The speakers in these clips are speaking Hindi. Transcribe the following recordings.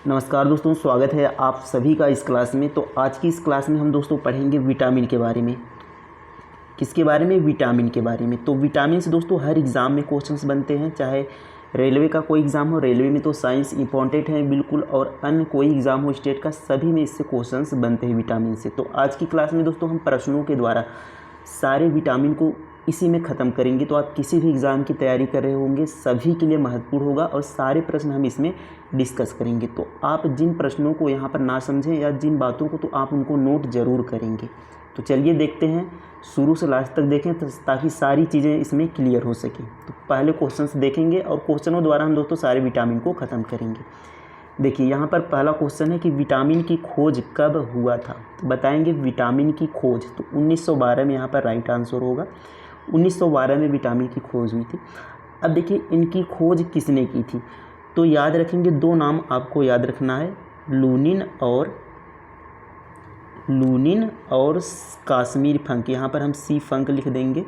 नमस्कार दोस्तों, स्वागत है आप सभी का इस क्लास में। तो आज की इस क्लास में हम दोस्तों पढ़ेंगे विटामिन के बारे में। किसके बारे में? विटामिन के बारे में। तो विटामिन से दोस्तों हर एग्ज़ाम में क्वेश्चंस बनते हैं, चाहे रेलवे का कोई एग्ज़ाम हो, रेलवे में तो साइंस इंपॉर्टेंट है बिल्कुल, और अन्य कोई एग्ज़ाम हो स्टेट का, सभी में इससे क्वेश्चंस बनते हैं विटामिन से। तो आज की क्लास में दोस्तों हम प्रश्नों के द्वारा सारे विटामिन को इसी में ख़त्म करेंगे। तो आप किसी भी एग्ज़ाम की तैयारी कर रहे होंगे, सभी के लिए महत्वपूर्ण होगा और सारे प्रश्न हम इसमें डिस्कस करेंगे। तो आप जिन प्रश्नों को यहाँ पर ना समझें या जिन बातों को, तो आप उनको नोट ज़रूर करेंगे। तो चलिए देखते हैं, शुरू से लास्ट तक देखें ताकि सारी चीज़ें इसमें क्लियर हो सकें। तो पहले क्वेश्चंस देखेंगे और क्वेश्चनों द्वारा हम दोस्तों सारे विटामिन को ख़त्म करेंगे। देखिए यहाँ पर पहला क्वेश्चन है कि विटामिन की खोज कब हुआ था। तो बताएंगे विटामिन की खोज, तो 1912 में यहाँ पर राइट आंसर होगा। 1912 में विटामिन की खोज हुई थी। अब देखिए इनकी खोज किसने की थी, तो याद रखेंगे दो नाम आपको याद रखना है, लूनिन और काश्मीर फंक। यहाँ पर हम सी फंक लिख देंगे,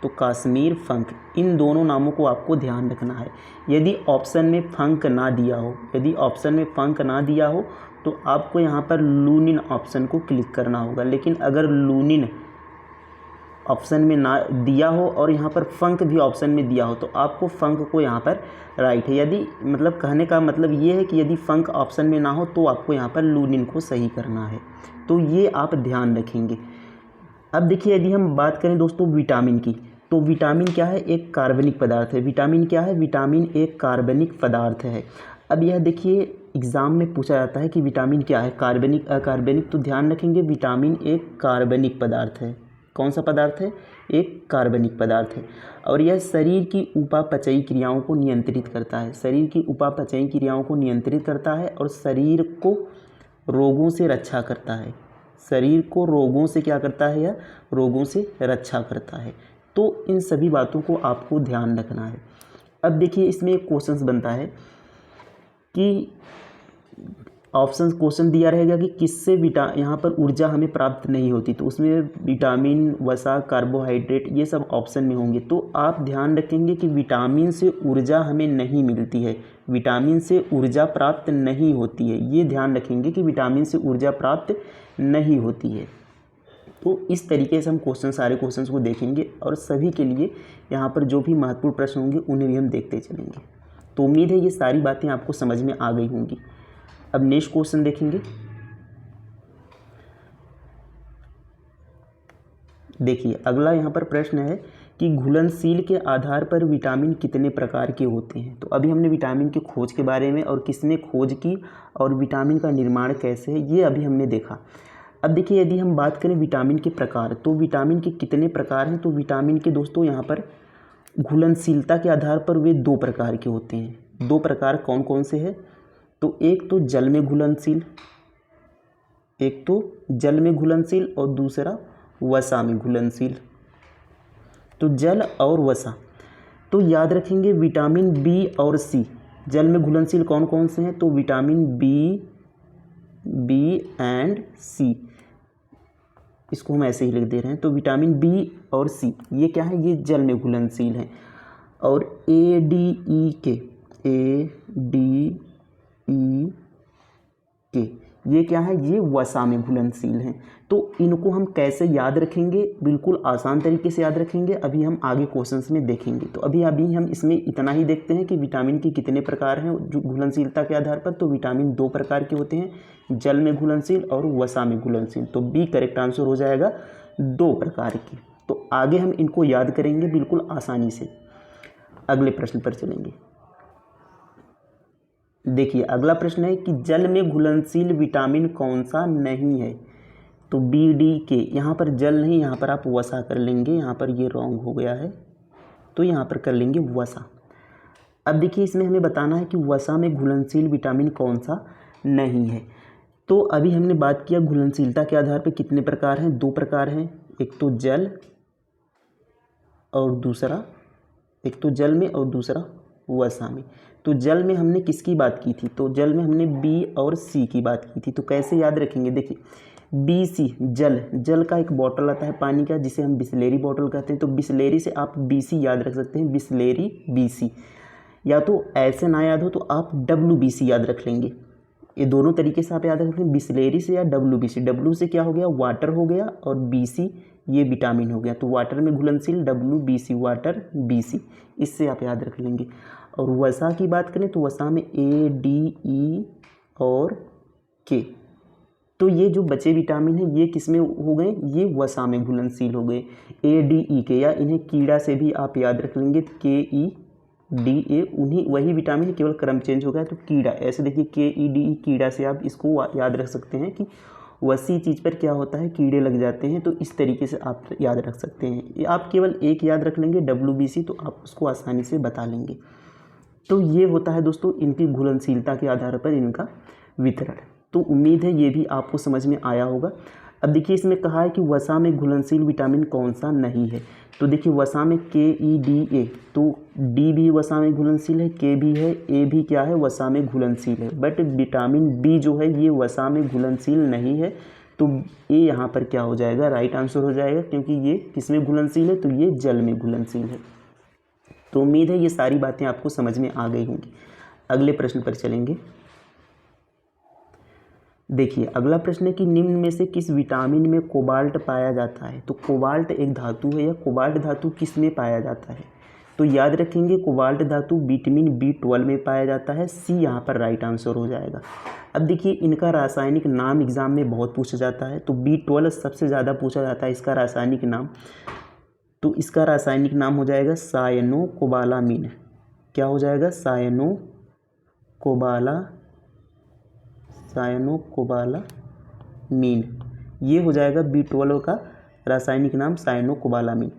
तो काश्मीर फंक, इन दोनों नामों को आपको ध्यान रखना है। यदि ऑप्शन में फंक ना दिया हो, तो आपको यहाँ पर लूनिन ऑप्शन को क्लिक करना होगा। लेकिन अगर लूनिन ऑप्शन में ना दिया हो और यहाँ पर फंक भी ऑप्शन में दिया हो, तो आपको फंक को यहाँ पर राइट है। यदि मतलब कहने का मतलब ये है कि यदि फंक ऑप्शन में ना हो तो आपको यहाँ पर लूनिन को सही करना है। तो ये आप ध्यान रखेंगे। अब देखिए यदि हम बात करें दोस्तों विटामिन की, तो विटामिन क्या है? एक कार्बनिक पदार्थ है। विटामिन क्या है? विटामिन एक कार्बनिक पदार्थ है। अब यह देखिए एग्ज़ाम में पूछा जाता है कि विटामिन क्या है, कार्बनिक अकार्बनिक। तो ध्यान रखेंगे विटामिन एक कार्बनिक पदार्थ है। कौन सा पदार्थ है? एक कार्बनिक पदार्थ है। और यह शरीर की उपापचयी क्रियाओं को नियंत्रित करता है। शरीर की उपापचयी क्रियाओं को नियंत्रित करता है और शरीर को रोगों से रक्षा करता है। शरीर को रोगों से क्या करता है? यह रोगों से रक्षा करता है। तो इन सभी बातों को आपको ध्यान रखना है। अब देखिए इसमें एक क्वेश्चन बनता है कि क्वेश्चन दिया रहेगा कि किससे यहाँ पर ऊर्जा हमें प्राप्त नहीं होती। तो उसमें विटामिन, वसा, कार्बोहाइड्रेट, ये सब ऑप्शन में होंगे। तो आप ध्यान रखेंगे कि विटामिन से ऊर्जा हमें नहीं मिलती है, विटामिन से ऊर्जा प्राप्त नहीं होती है। ये ध्यान रखेंगे कि विटामिन से ऊर्जा प्राप्त नहीं होती है। तो इस तरीके से हम सारे क्वेश्चन को देखेंगे और सभी के लिए यहाँ पर जो भी महत्वपूर्ण प्रश्न होंगे उन्हें भी हम देखते चलेंगे। तो उम्मीद है ये सारी बातें आपको समझ में आ गई होंगी। अब नेक्स्ट क्वेश्चन देखेंगे। देखिए अगला यहाँ पर प्रश्न है कि घुलनशील के आधार पर विटामिन कितने प्रकार के होते हैं। तो अभी हमने विटामिन की खोज के बारे में और किसने खोज की और विटामिन का निर्माण कैसे है, ये अभी हमने देखा। अब देखिए यदि हम बात करें विटामिन के प्रकार, तो विटामिन के कितने प्रकार हैं। तो विटामिन के दोस्तों यहाँ पर घुलनशीलता के आधार पर वे दो प्रकार के होते हैं। दो प्रकार कौन कौन से हैं? तो एक तो जल में घुलनशील, और दूसरा वसा में घुलनशील। तो जल और वसा, तो याद रखेंगे विटामिन बी और सी जल में घुलनशील कौन कौन से हैं। तो विटामिन बी एंड सी, इसको हम ऐसे ही लिख दे रहे हैं। तो विटामिन बी और सी ये क्या है? ये जल में घुलनशील हैं। और ए डी ई के ये क्या है? ये वसा में घुलनशील हैं। तो इनको हम कैसे याद रखेंगे? बिल्कुल आसान तरीके से याद रखेंगे। अभी हम आगे क्वेश्चंस में देखेंगे। तो अभी हम इसमें इतना ही देखते हैं कि विटामिन के कितने प्रकार हैं जो घुलनशीलता के आधार पर। तो विटामिन दो प्रकार के होते हैं, जल में घुलनशील और वसा में घुलनशील। तो बी करेक्ट आंसर हो जाएगा, दो प्रकार की। तो आगे हम इनको याद करेंगे बिल्कुल आसानी से। अगले प्रश्न पर चलेंगे। देखिए अगला प्रश्न है कि जल में घुलनशील विटामिन कौन सा नहीं है। तो बी डी के, यहाँ पर जल नहीं, यहाँ पर आप वसा कर लेंगे। यहाँ पर ये रॉन्ग हो गया है, तो यहाँ पर कर लेंगे वसा। अब देखिए इसमें हमें बताना है कि वसा में घुलनशील विटामिन कौन सा नहीं है। तो अभी हमने बात किया घुलनशीलता के आधार पर कितने प्रकार हैं? दो प्रकार हैं, एक तो जल में और दूसरा वसा में। तो जल में हमने किसकी बात की थी? तो जल में हमने बी और सी की बात की थी। तो कैसे याद रखेंगे? देखिए बी सी, जल का एक बॉटल आता है पानी का जिसे हम बिस्लेरी बॉटल कहते हैं। तो बिस्लेरी से आप बी सी याद रख सकते हैं, बिस्लेरी बी सी। या तो ऐसे ना याद हो तो आप WBC याद रख लेंगे। ये दोनों तरीके से आप याद रख लें, बिस्लेरी से या WBC। W से क्या हो गया, वाटर हो गया, और BC ये विटामिन हो गया। तो वाटर में घुलनशील WBC, वाटर BC, इससे आप याद रख लेंगे। और वसा की बात करें तो वसा में A, D, E और K। तो ये जो बचे विटामिन हैं ये किस में हो गए, ये वसा में घुलनशील हो गए, A, D, E के, या इन्हें कीड़ा से भी आप याद रख लेंगे, K, E, D, A, उन्हीं वही विटामिन, केवल क्रम चेंज हो गया। तो कीड़ा, ऐसे देखिए K, E, D, E कीड़ा से आप इसको याद रख सकते हैं कि वसी चीज़ पर क्या होता है, कीड़े लग जाते हैं। तो इस तरीके से आप याद रख सकते हैं। आप केवल एक याद रख लेंगे WBC, तो आप उसको आसानी से बता लेंगे। तो ये होता है दोस्तों इनकी घुलनशीलता के आधार पर इनका वितरण। तो उम्मीद है ये भी आपको समझ में आया होगा। अब देखिए इसमें कहा है कि वसा में घुलनशील विटामिन कौन सा नहीं है। तो देखिए वसा में K, E, D, A, तो D भी वसा में घुलनशील है, K भी है, A भी क्या है, वसा में घुलनशील है। बट विटामिन B जो है ये वसा में घुलनशील नहीं है। तो A यहाँ पर क्या हो जाएगा, राइट आंसर हो जाएगा, क्योंकि ये किस में घुलनशील है, तो ये जल में घुलनशील है। तो उम्मीद है ये सारी बातें आपको समझ में आ गई होंगी। अगले प्रश्न पर चलेंगे। देखिए अगला प्रश्न है कि निम्न में से किस विटामिन में कोबाल्ट पाया जाता है। तो कोबाल्ट एक धातु है, या कोबाल्ट धातु किस में पाया जाता है। तो याद रखेंगे कोबाल्ट धातु विटामिन B12 में पाया जाता है। C यहाँ पर राइट आंसर हो जाएगा। अब देखिए इनका रासायनिक नाम एग्जाम में बहुत पूछा जाता है। तो B12 सबसे ज़्यादा पूछा जाता है इसका रासायनिक नाम। तो इसका रासायनिक नाम हो जाएगा सायनोकोबालामीन। क्या हो जाएगा, सायनोकोबालामीन। ये हो जाएगा B12 का रासायनिक नाम, सायनोकोबालामीन।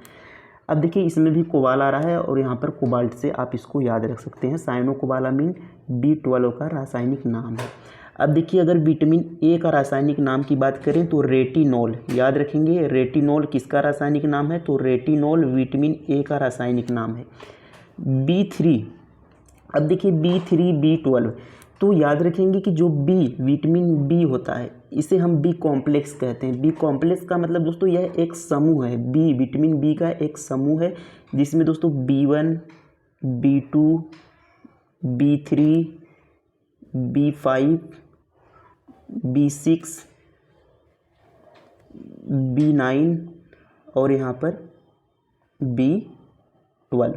अब देखिए इसमें भी कोबाल आ रहा है, और यहाँ पर कोबाल्ट से आप इसको याद रख सकते हैं। सायनोकोबालामीन B12 का रासायनिक नाम है। अब देखिए अगर विटामिन ए का रासायनिक नाम की बात करें तो रेटिनॉल, याद रखेंगे रेटिनॉल किसका रासायनिक नाम है, तो रेटिनॉल विटामिन ए का रासायनिक नाम है। B3, अब देखिए B3, B12, तो याद रखेंगे कि जो B विटामिन B होता है इसे हम B कॉम्प्लेक्स कहते हैं। B कॉम्प्लेक्स का मतलब दोस्तों यह एक समूह है, B विटामिन B का एक समूह है, जिसमें दोस्तों B1, B2, B3, B5, B6, B9 और यहाँ पर B12,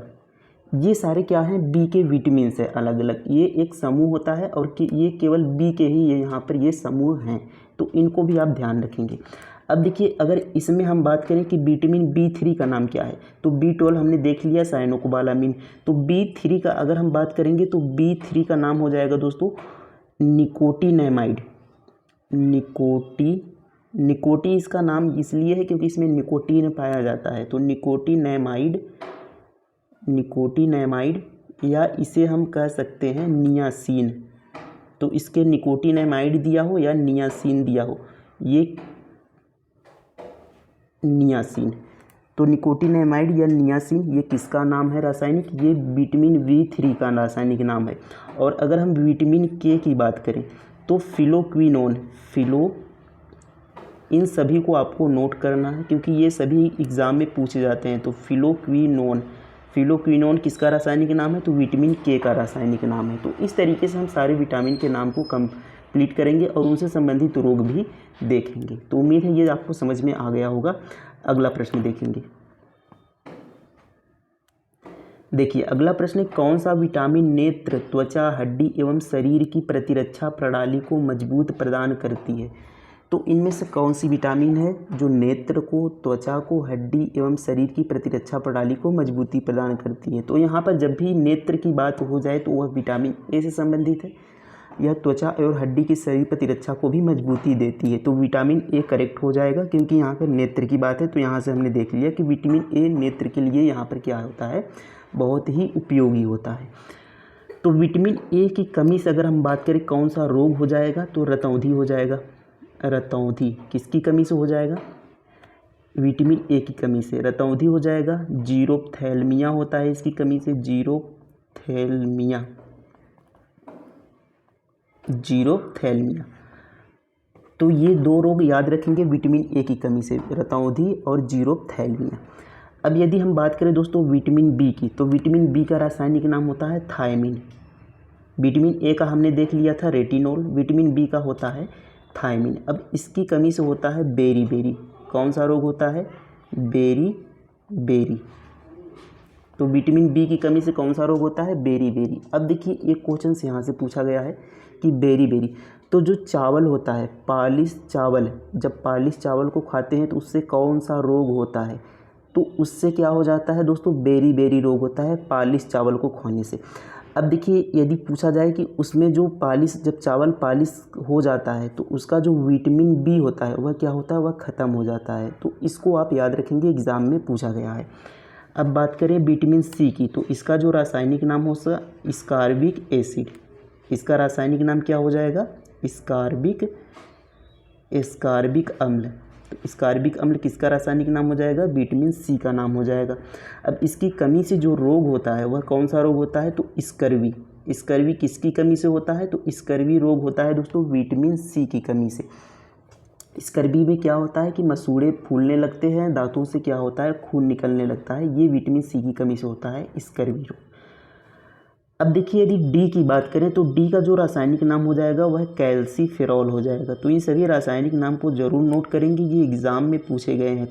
ये सारे क्या हैं, बी के विटामिन है अलग अलग। ये एक समूह होता है, और कि ये केवल बी के ही ये यहाँ पर ये समूह हैं। तो इनको भी आप ध्यान रखेंगे। अब देखिए अगर इसमें हम बात करें कि विटामिन B3 का नाम क्या है, तो B12 हमने देख लिया, सायनोकोबालामीन। तो B3 का अगर हम बात करेंगे तो B3 का नाम हो जाएगा दोस्तों निकोटिनेमाइड। निकोटी इसका नाम इसलिए है क्योंकि इसमें निकोटीन पाया जाता है। तो निकोटिनेमाइड, या इसे हम कह सकते हैं नियासिन। तो इसके निकोटिनेमाइड दिया हो या नियासिन दिया हो, ये नियासिन। तो निकोटिनेमाइड या नियासिन ये किसका नाम है रासायनिक, ये विटामिन B3 का रासायनिक नाम है। और अगर हम विटामिन K की बात करें तो फिलोक्विनोन, इन सभी को आपको नोट करना है क्योंकि ये सभी एग्ज़ाम में पूछे जाते हैं। तो फिलोक्विनोन किसका रासायनिक नाम है, तो विटामिन K का रासायनिक नाम है। तो इस तरीके से हम सारे विटामिन के नाम को कंप्लीट करेंगे और उनसे संबंधित रोग भी देखेंगे। तो उम्मीद है ये आपको समझ में आ गया होगा। अगला प्रश्न देखेंगे। देखिए अगला प्रश्न है, कौन सा विटामिन नेत्र, त्वचा, हड्डी एवं शरीर की प्रतिरक्षा प्रणाली को मजबूत प्रदान करती है। तो इनमें से कौन सी विटामिन है जो नेत्र को, त्वचा को, हड्डी एवं शरीर की प्रतिरक्षा प्रणाली को मजबूती प्रदान करती है। तो यहाँ पर जब भी नेत्र की बात हो जाए तो वह विटामिन ए से संबंधित है। यह त्वचा और हड्डी की शरीर प्रतिरक्षा को भी मजबूती देती है। तो विटामिन ए करेक्ट हो जाएगा क्योंकि यहाँ पर नेत्र की बात है। तो यहाँ से हमने देख लिया कि विटामिन ए नेत्र के लिए यहाँ पर क्या होता है, बहुत ही उपयोगी होता है। तो विटामिन ए की कमी से अगर हम बात करें कौन सा रोग हो जाएगा, तो रतौंधी हो जाएगा। रतौंधी किसकी कमी से हो जाएगा, विटामिन ए की कमी से रतौंधी हो जाएगा। जीरोप्थैल्मिया होता है इसकी कमी से, जीरोप्थैल्मिया। तो ये दो रोग याद रखेंगे विटामिन ए की कमी से, रतौंधी और जीरोप्थैल्मिया। अब यदि हम बात करें दोस्तों विटामिन बी की, तो विटामिन बी का रासायनिक नाम होता है थायमिन। विटामिन ए का हमने देख लिया था रेटिनोल, विटामिन बी का होता है थायमिन। अब इसकी कमी से होता है बेरी, कौन सा रोग होता है? बेरी। तो विटामिन बी की कमी से कौन सा रोग होता है? बेरी। अब देखिए एक क्वेश्चन यहाँ से पूछा गया है कि बेरी, तो जो चावल होता है पालिश चावल, जब पालिश चावल को खाते हैं तो उससे कौन सा रोग होता है? तो उससे क्या हो जाता है दोस्तों? बेरी रोग होता है पालिश चावल को खाने से। अब देखिए यदि पूछा जाए कि उसमें जो जब चावल पालिश हो जाता है तो उसका जो विटामिन बी होता है वह क्या होता है? वह ख़त्म हो जाता है। तो इसको आप याद रखेंगे, एग्ज़ाम में पूछा गया है। अब बात करें विटामिन सी की, तो इसका जो रासायनिक नाम हो स्कार्बिक एसिड। इसका रासायनिक नाम क्या हो जाएगा? स्कार्बिक अम्ल। तो स्कार्बिक अम्ल किसका रासायनिक नाम हो जाएगा? विटामिन सी का नाम हो जाएगा। अब इसकी कमी से जो रोग होता है वह कौन सा रोग होता है? तो स्कर्वी किसकी कमी से होता है? तो स्कर्वी रोग होता है दोस्तों विटामिन सी की कमी से। स्कर्वी में क्या होता है कि मसूड़े फूलने लगते हैं, दांतों से क्या होता है? खून निकलने लगता है। ये विटामिन सी की कमी से होता है स्कर्वी रोग। अब देखिए यदि डी की बात करें तो डी का जो रासायनिक नाम हो जाएगा वह कैल्सीफेरॉल हो जाएगा। तो इन सभी रासायनिक नाम को जरूर नोट करेंगे, ये एग्ज़ाम में पूछे गए हैं।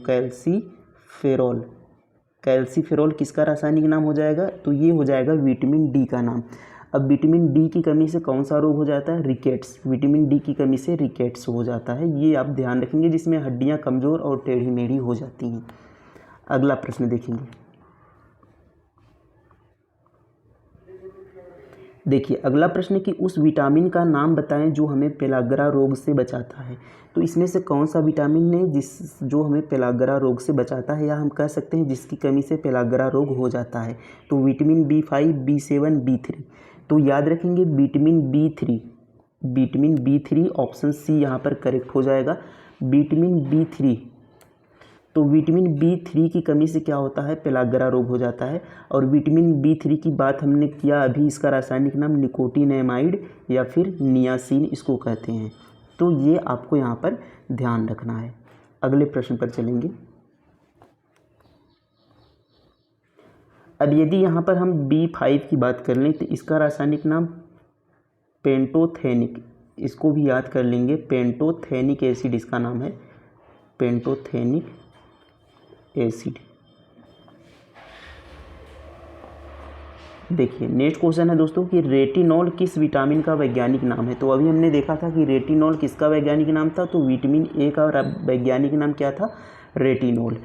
कैल्सीफेरॉल किसका रासायनिक नाम हो जाएगा? तो ये हो जाएगा विटामिन डी का नाम। अब विटामिन डी की कमी से कौन सा रोग हो जाता है? रिकेट्स। विटामिन डी की कमी से रिकेट्स हो जाता है, ये आप ध्यान रखेंगे, जिसमें हड्डियाँ कमज़ोर और टेढ़ी मेढ़ी हो जाती हैं। अगला प्रश्न देखेंगे। देखिए अगला प्रश्न कि उस विटामिन का नाम बताएं जो हमें पेलाग्रा रोग से बचाता है। तो इसमें से कौन सा विटामिन है जो हमें पेलाग्रा रोग से बचाता है, या हम कह सकते हैं जिसकी कमी से पेलाग्रा रोग हो जाता है? तो विटामिन B5, B7, B3। तो याद रखेंगे विटामिन B3 ऑप्शन सी यहाँ पर करेक्ट हो जाएगा। विटामिन B3, तो विटामिन B3 की कमी से क्या होता है? पेलाग्रा रोग हो जाता है। और विटामिन B3 की बात हमने किया अभी, इसका रासायनिक नाम निकोटिनेमाइड या फिर नियासिन इसको कहते हैं। तो ये आपको यहाँ पर ध्यान रखना है। अगले प्रश्न पर चलेंगे। अब यदि यहाँ पर हम B5 की बात कर लें तो इसका रासायनिक नाम पेंटोथेनिक, इसको भी याद कर लेंगे, पेंटोथेनिक एसिड इसका नाम है, पेंटोथेनिक एसिड। देखिए नेक्स्ट क्वेश्चन है दोस्तों कि रेटिनॉल किस विटामिन का वैज्ञानिक नाम है? तो अभी हमने देखा था कि रेटिनॉल किसका वैज्ञानिक नाम था? तो विटामिन ए का वैज्ञानिक नाम क्या था? रेटिनॉल।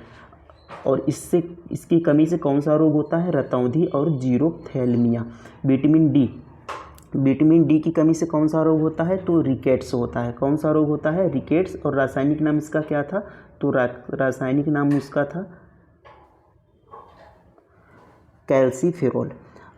और इसकी कमी से कौन सा रोग होता है? रतौंधी और जीरोप्थेल्मिया। विटामिन डी की कमी से कौन सा रोग होता है? तो रिकेट्स होता है। कौन सा रोग होता है? रिकेट्स। और रासायनिक नाम इसका क्या था? तो रासायनिक नाम उसका था कैल्सीफेरॉल।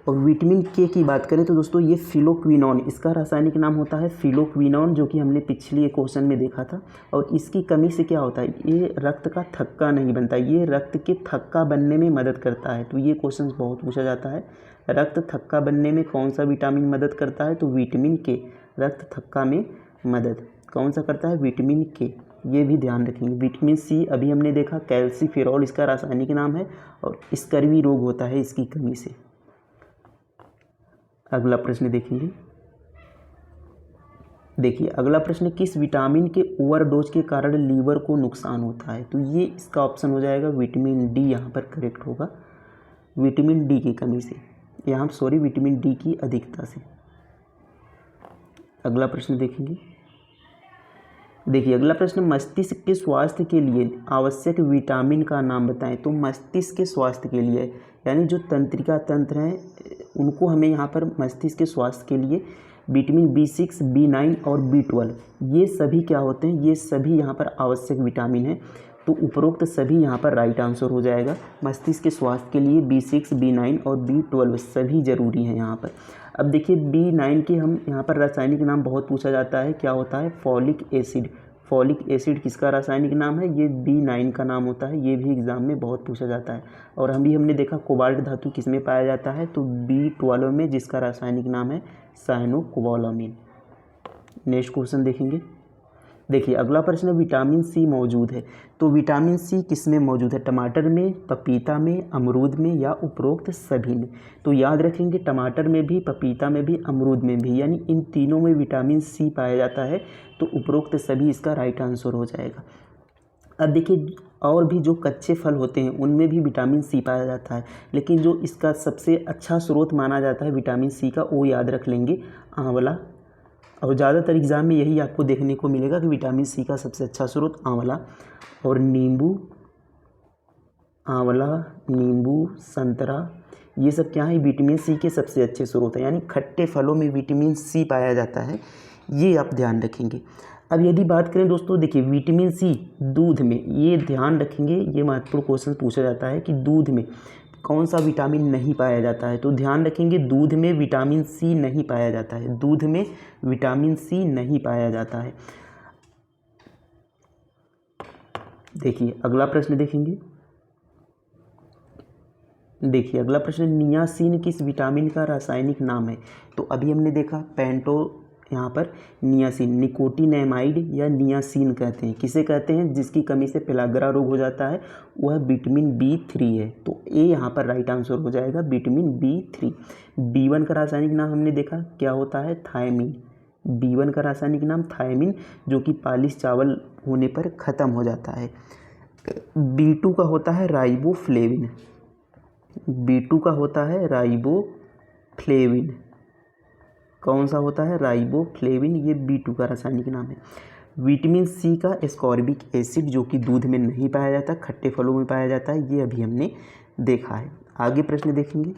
और विटामिन के की बात करें तो दोस्तों ये फिलोक्विनोन, इसका रासायनिक नाम होता है फिलोक्विनोन, जो कि हमने पिछले क्वेश्चन में देखा था। और इसकी कमी से क्या होता है? ये रक्त का थक्का नहीं बनता, ये रक्त के थक्का बनने में मदद करता है। तो ये क्वेश्चन बहुत पूछा जाता है, रक्त थक्का बनने में कौन सा विटामिन मदद करता है? तो विटामिन के रक्त थक्का में मदद कौन सा करता है? विटामिन के। ये भी ध्यान रखेंगे। विटामिन सी अभी हमने देखा कैल्सीफेरॉल इसका रासायनिक नाम है, और स्कर्वी रोग होता है इसकी कमी से। अगला प्रश्न देखेंगे। देखिए अगला प्रश्न, किस विटामिन के ओवरडोज के कारण लीवर को नुकसान होता है? तो ये इसका ऑप्शन हो जाएगा विटामिन डी, यहाँ पर करेक्ट होगा। विटामिन डी की कमी से, विटामिन डी की अधिकता से। अगला प्रश्न देखेंगे। देखिए अगला प्रश्न, मस्तिष्क के स्वास्थ्य के लिए आवश्यक विटामिन का नाम बताएं। तो मस्तिष्क के स्वास्थ्य के लिए, यानी जो तंत्रिका तंत्र हैं उनको हमें यहाँ पर मस्तिष्क के स्वास्थ्य के लिए विटामिन B6, B9 और B12, ये सभी क्या होते हैं? ये सभी यहाँ पर आवश्यक विटामिन हैं। तो उपरोक्त सभी यहाँ पर राइट आंसर हो जाएगा। मस्तिष्क के स्वास्थ्य के लिए B6, B9 और B12 सभी ज़रूरी हैं यहाँ पर। अब देखिए B9 के हम यहाँ पर रासायनिक नाम बहुत पूछा जाता है, क्या होता है? Folic acid. फॉलिक एसिड किसका रासायनिक नाम है? ये B9 का नाम होता है। ये भी एग्ज़ाम में बहुत पूछा जाता है। और हमने देखा कोबाल्ट धातु किस में पाया जाता है? तो B12 में, जिसका रासायनिक नाम है साइनोकोबालामिन। नेक्स्ट क्वेश्चन देखेंगे। देखिए अगला प्रश्न है, विटामिन सी मौजूद है। तो विटामिन सी किस में मौजूद है? टमाटर में, पपीता में, अमरूद में या उपरोक्त सभी में? तो याद रखेंगे टमाटर में भी, पपीता में भी, अमरूद में भी, यानी इन तीनों में विटामिन सी पाया जाता है। तो उपरोक्त सभी इसका राइट आंसर हो जाएगा। अब देखिए और भी जो कच्चे फल होते हैं उनमें भी विटामिन सी पाया जाता है, लेकिन जो इसका सबसे अच्छा स्रोत माना जाता है विटामिन सी का, वो याद रख लेंगे, आंवला। और ज़्यादातर एग्ज़ाम में यही आपको देखने को मिलेगा कि विटामिन सी का सबसे अच्छा स्रोत आंवला और नींबू, आंवला, नींबू, संतरा, ये सब क्या है? विटामिन सी के सबसे अच्छे स्रोत हैं, यानी खट्टे फलों में विटामिन सी पाया जाता है, ये आप ध्यान रखेंगे। अब यदि बात करें दोस्तों, देखिए विटामिन सी दूध में, ये ध्यान रखेंगे, ये महत्वपूर्ण क्वेश्चन पूछा जाता है कि दूध में कौन सा विटामिन नहीं पाया जाता है। तो ध्यान रखेंगे दूध में विटामिन सी नहीं पाया जाता है, दूध में विटामिन सी नहीं पाया जाता है। देखिए अगला प्रश्न देखेंगे। देखिए अगला प्रश्न, नियासिन किस विटामिन का रासायनिक नाम है? तो अभी हमने देखा पेंटो, यहाँ पर नियासिन, निकोटिनेमाइड या नियासिन कहते हैं। किसे कहते हैं? जिसकी कमी से पेलाग्रा रोग हो जाता है, वह विटामिन B3 है। तो ए यहाँ पर राइट आंसर हो जाएगा, विटामिन B3। B1 का रासायनिक नाम हमने देखा क्या होता है? थायमिन। B1 का रासायनिक नाम थायमिन, जो कि पालिश चावल होने पर ख़त्म हो जाता है। B2 का होता है राइबोफ्लेविन। B2 का होता है राइबोफ्लेविन। कौन सा होता है? राइबोफ्लेविन, ये B2 का रासायनिक नाम है। विटामिन सी का एस्कॉर्बिक एसिड, जो कि दूध में नहीं पाया जाता, खट्टे फलों में पाया जाता है, ये अभी हमने देखा है। आगे प्रश्न देखेंगे,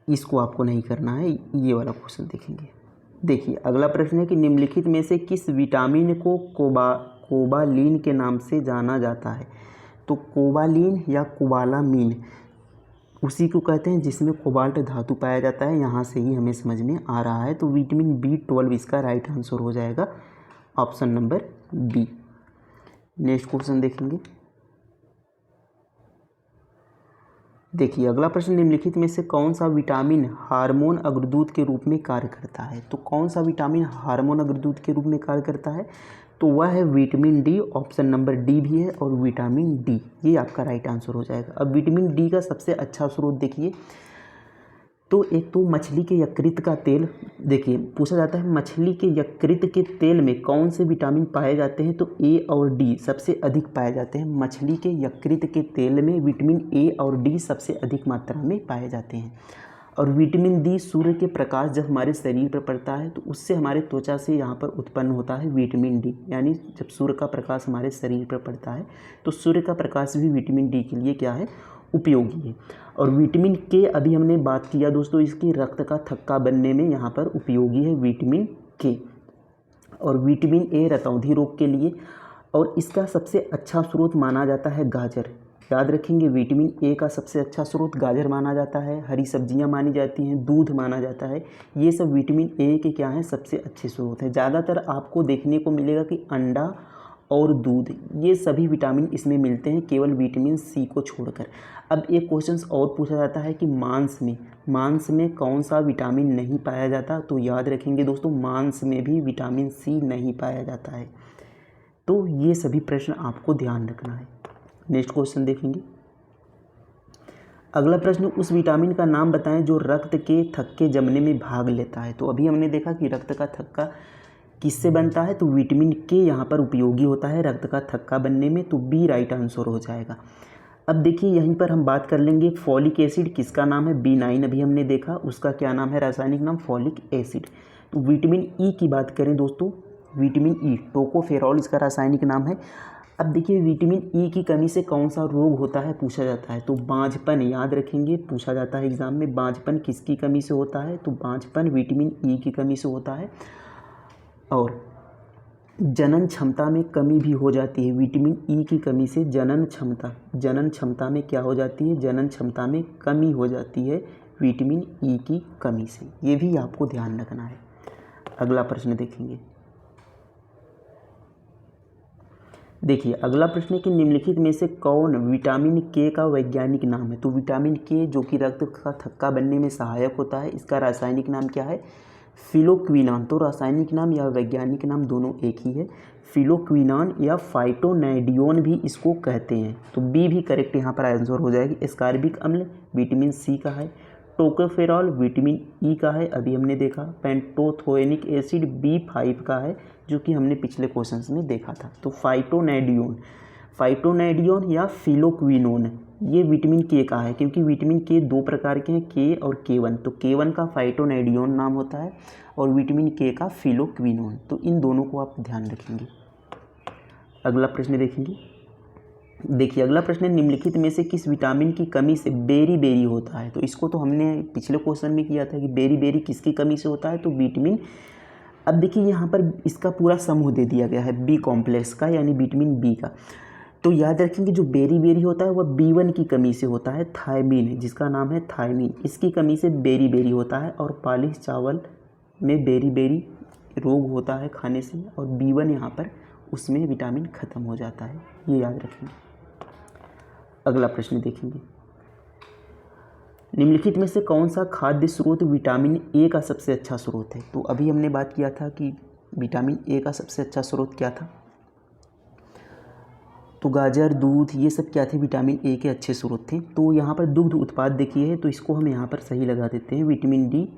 इसको आपको नहीं करना है, ये वाला क्वेश्चन देखेंगे। देखिए अगला प्रश्न है कि निम्नलिखित में से किस विटामिन को कोबालीन के नाम से जाना जाता है? तो कोबालीन या कोबालामीन उसी को कहते हैं जिसमें कोबाल्ट धातु पाया जाता है, यहाँ से ही हमें समझ में आ रहा है। तो विटामिन B12 इसका राइट आंसर हो जाएगा, option number B. Next question देखेंगे। देखिए अगला प्रश्न, निम्नलिखित में से कौन सा विटामिन हार्मोन अग्रदूत के रूप में कार्य करता है? तो कौन सा विटामिन हार्मोन अग्रदूत के रूप में कार्य करता है? तो वह है vitamin D, option number D भी है, और विटामिन डी, ये आपका राइट आंसर हो जाएगा। अब विटामिन डी का सबसे अच्छा स्रोत देखिए, तो एक तो मछली के यकृत का तेल। देखिए पूछा जाता है मछली के यकृत के तेल में कौन से विटामिन पाए जाते हैं? तो ए और डी सबसे अधिक पाए जाते हैं। मछली के यकृत के तेल में विटामिन ए और डी सबसे अधिक मात्रा में पाए जाते हैं। और विटामिन डी सूर्य के प्रकाश जब हमारे शरीर पर पड़ता है तो उससे हमारे त्वचा से यहाँ पर उत्पन्न होता है विटामिन डी, यानी जब सूर्य का प्रकाश हमारे शरीर पर पड़ता है तो सूर्य का प्रकाश भी विटामिन डी के लिए क्या है? उपयोगी है। और विटामिन के अभी हमने बात किया दोस्तों, इसकी रक्त का थक्का बनने में यहाँ पर उपयोगी है विटामिन के। और विटामिन ए रतौंधी रोग के लिए, और इसका सबसे अच्छा स्रोत माना जाता है गाजर। याद रखेंगे विटामिन ए का सबसे अच्छा स्रोत गाजर माना जाता है, हरी सब्जियां मानी जाती हैं, दूध माना जाता है। ये सब विटामिन ए के क्या हैं? सबसे अच्छे स्रोत हैं। ज़्यादातर आपको देखने को मिलेगा कि अंडा और दूध, ये सभी विटामिन इसमें मिलते हैं, केवल विटामिन सी को छोड़कर। अब एक क्वेश्चन और पूछा जाता है कि मांस में कौन सा विटामिन नहीं पाया जाता? तो याद रखेंगे दोस्तों, मांस में भी विटामिन सी नहीं पाया जाता है। तो ये सभी प्रश्न आपको ध्यान रखना है। नेक्स्ट क्वेश्चन देखेंगे। अगला प्रश्न, उस विटामिन का नाम बताएं जो रक्त के थक्के जमने में भाग लेता है। तो अभी हमने देखा कि रक्त का थक्का किससे बनता है? तो विटामिन के यहाँ पर उपयोगी होता है रक्त का थक्का बनने में, तो बी राइट आंसर हो जाएगा। अब देखिए यहीं पर हम बात कर लेंगे फॉलिक एसिड किसका नाम है? B9 अभी हमने देखा, उसका क्या नाम है? रासायनिक नाम फॉलिक एसिड। तो विटामिन ई की बात करें दोस्तों, विटामिन ई टोकोफेरॉल इसका रासायनिक नाम है। अब देखिए विटामिन ई की कमी से कौन सा रोग होता है पूछा जाता है? तो बांझपन, याद रखेंगे पूछा जाता है एग्जाम में, बांझपन किसकी कमी से होता है? तो बांझपन विटामिन ई की कमी से होता है। और जनन क्षमता में कमी भी हो जाती है विटामिन ई की कमी से। जनन क्षमता में क्या हो जाती है? जनन क्षमता में कमी हो जाती है विटामिन ई की कमी से, ये भी आपको ध्यान रखना है। अगला प्रश्न देखेंगे। देखिए अगला प्रश्न है कि निम्नलिखित में से कौन विटामिन के का वैज्ञानिक नाम है? तो विटामिन के जो कि रक्त का थक्का बनने में सहायक होता है, इसका रासायनिक नाम क्या है? फिलोक्विनॉन, तो रासायनिक नाम या वैज्ञानिक नाम दोनों एक ही है। फिलोक्विनॉन या फाइटोनैडियोन भी इसको कहते हैं। तो बी भी करेक्ट यहाँ पर आंसर हो जाएगी। एस्कॉर्बिक अम्ल विटामिन सी का है। टोकोफेरॉल विटामिन ई का है, अभी हमने देखा। पेंटोथोनिक एसिड B5 का है, जो कि हमने पिछले क्वेश्चंस में देखा था। तो फाइटोनैडियोन या फिलोक्विनोन ये विटामिन के का है, क्योंकि विटामिन के दो प्रकार के हैं, के और K1। तो K1 का फाइटोनैडियोन नाम होता है और विटामिन के का फिलोक्विनोन। तो इन दोनों को आप ध्यान रखेंगे। अगला प्रश्न देखेंगे। देखिए अगला प्रश्न, निम्नलिखित में से किस विटामिन की कमी से बेरी होता है। तो इसको तो हमने पिछले क्वेश्चन में किया था कि बेरी किसकी कमी से होता है, तो विटामिन। अब देखिए यहाँ पर इसका पूरा समूह दे दिया गया है बी कॉम्प्लेक्स का, यानी विटामिन बी का। तो याद रखेंगे जो बेरी होता है वह B1 की कमी से होता है। थायमीन, जिसका नाम है थायमीन, इसकी कमी से बेरी होता है। और पालिश चावल में बेरी रोग होता है खाने से, और B1 यहाँ पर उसमें विटामिन ख़त्म हो जाता है, ये याद रखेंगे। अगला प्रश्न देखेंगे। निम्नलिखित में से कौन सा खाद्य स्रोत विटामिन ए का सबसे अच्छा स्रोत है। तो अभी हमने बात किया था कि विटामिन ए का सबसे अच्छा स्रोत क्या था, तो गाजर, दूध, ये सब क्या थे, विटामिन ए के अच्छे स्रोत थे। तो यहाँ पर दुग्ध उत्पाद देखिए है, तो इसको हम यहाँ पर सही लगा देते हैं, विटामिन डी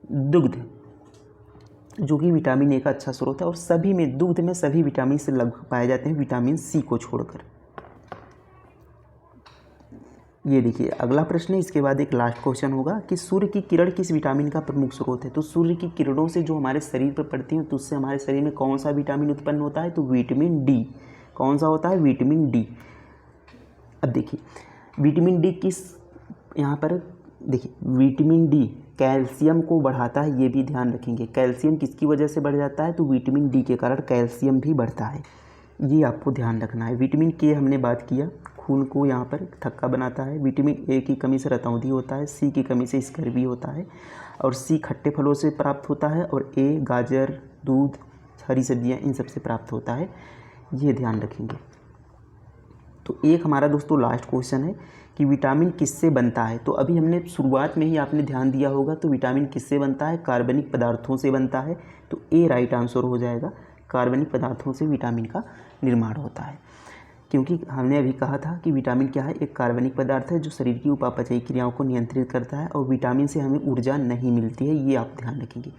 दुग्ध, जो कि विटामिन ए का अच्छा स्रोत है। और सभी में, दुग्ध में सभी विटामिन से लगभग पाए जाते हैं, विटामिन सी को छोड़कर। ये देखिए अगला प्रश्न है, इसके बाद एक लास्ट क्वेश्चन होगा कि सूर्य की किरण किस विटामिन का प्रमुख स्रोत है। तो सूर्य की किरणों से जो हमारे शरीर पर पड़ती हैं, तो उससे हमारे शरीर में कौन सा विटामिन उत्पन्न होता है, तो विटामिन डी। कौन सा होता है, विटामिन डी। अब देखिए विटामिन डी किस, यहाँ पर देखिए विटामिन डी कैल्शियम को बढ़ाता है, ये भी ध्यान रखेंगे। कैल्शियम किसकी वजह से बढ़ जाता है, तो विटामिन डी के कारण कैल्शियम भी बढ़ता है, ये आपको ध्यान रखना है। विटामिन के हमने बात किया, खून को यहाँ पर थक्का बनाता है। विटामिन ए की कमी से रतौंधी होता है। सी की कमी से स्कर्वी होता है। और सी खट्टे फलों से प्राप्त होता है। और ए गाजर, दूध, हरी सब्जियाँ, इन सब से प्राप्त होता है, ये ध्यान रखेंगे। तो एक हमारा दोस्तों लास्ट क्वेश्चन है कि विटामिन किससे बनता है। तो अभी हमने शुरुआत में ही आपने ध्यान दिया होगा, तो विटामिन किससे बनता है, कार्बनिक पदार्थों से बनता है। तो ए राइट आंसर हो जाएगा, कार्बनिक पदार्थों से विटामिन का निर्माण होता है। क्योंकि हमने अभी कहा था कि विटामिन क्या है, एक कार्बनिक पदार्थ है जो शरीर की उपापचयी क्रियाओं को नियंत्रित करता है, और विटामिन से हमें ऊर्जा नहीं मिलती है, ये आप ध्यान रखेंगे।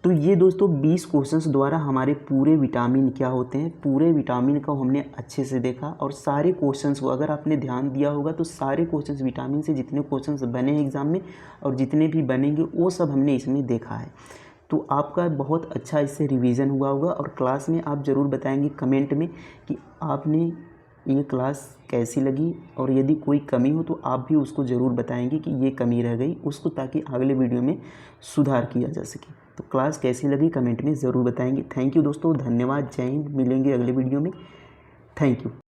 तो ये दोस्तों 20 क्वेश्चंस द्वारा हमारे पूरे विटामिन क्या होते हैं, पूरे विटामिन को हमने अच्छे से देखा। और सारे क्वेश्चंस को अगर आपने ध्यान दिया होगा, तो सारे क्वेश्चंस विटामिन से जितने क्वेश्चंस बने हैं एग्ज़ाम में और जितने भी बनेंगे, वो सब हमने इसमें देखा है। तो आपका बहुत अच्छा इससे रिवीजन हुआ होगा। और क्लास में आप ज़रूर बताएंगे कमेंट में कि आपने ये क्लास कैसी लगी, और यदि कोई कमी हो तो आप भी उसको ज़रूर बताएंगे कि ये कमी रह गई उसको, ताकि अगले वीडियो में सुधार किया जा सके। तो क्लास कैसी लगी कमेंट में ज़रूर बताएंगे। थैंक यू दोस्तों, धन्यवाद, जय हिंद। मिलेंगे अगले वीडियो में। Thank you.